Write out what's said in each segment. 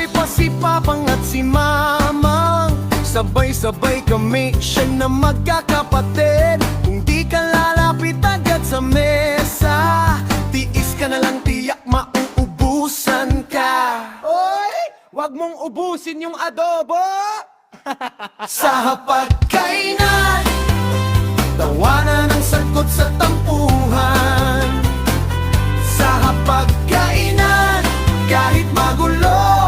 Buhay pa si Papang at si Mamang, sabay-sabay kami, siya na magkakapatid. Kung di ka lalapit agad sa mesa, tiis ka na lang, tiyak mauubusan ka. Oy! Wag mong ubusin yung adobo! Sa hapagkainan, tawanan ang sagot sa tampuhan. Sa hapagkainan, kahit magulo,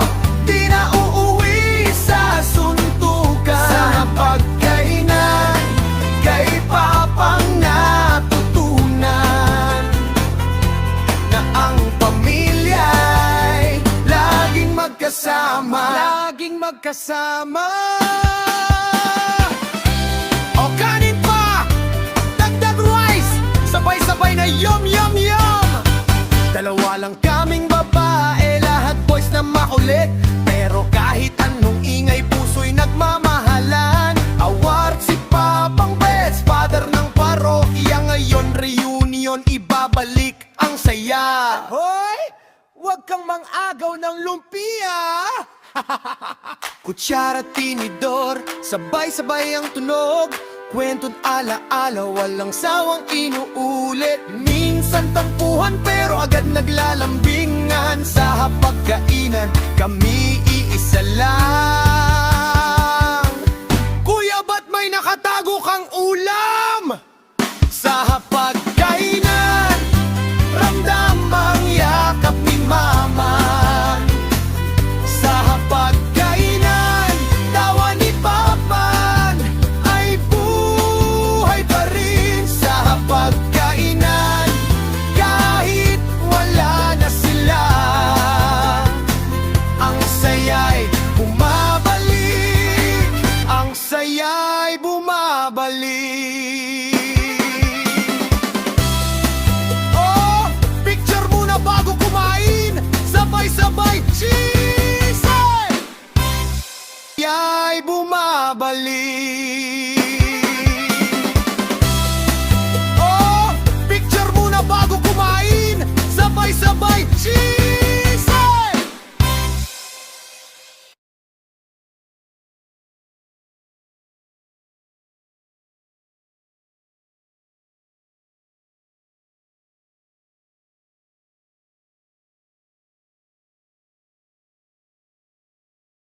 di na uuwi sa suntukan. Sa hapagkainan, kay Papang natutunan na ang pamilya'y laging magkasama. Laging magkasama! O kanin pa, dagdag rice, sabay-sabay na yum yum yum. Dalawa lang kaming babae, lahat boys na makulit, pero kahit anong ingay puso'y nagmamahalan. Award si Papang Bets, father ng parokya. Ngayon reunion, ibabalik ang saya. Hoy! Wag kang mang-agaw ng lumpia! Kutsara, tinidor, sabay-sabay ang tunog. Kwento't ala-ala, walang sawang inuulit. Minsan tampuhan pero agad naglalambingan. Sa hapagkainan, kami iisa lang. Kuya, ba't may nakatago kang ulam? Sa hapagkainan, ramdam ang yakap ni Mama. Sa hapagkainan, tawa ni Papan ay buhay pa rin. Sa hapagkainan, kahit wala na sila, ang saya'y bumabalik. Ang saya'y bumabalik. Oh, picture muna bago kumain, sabay-sabay cheese! Ay bumabalik. Oh, picture muna bago kumain, sabay-sabay cheese!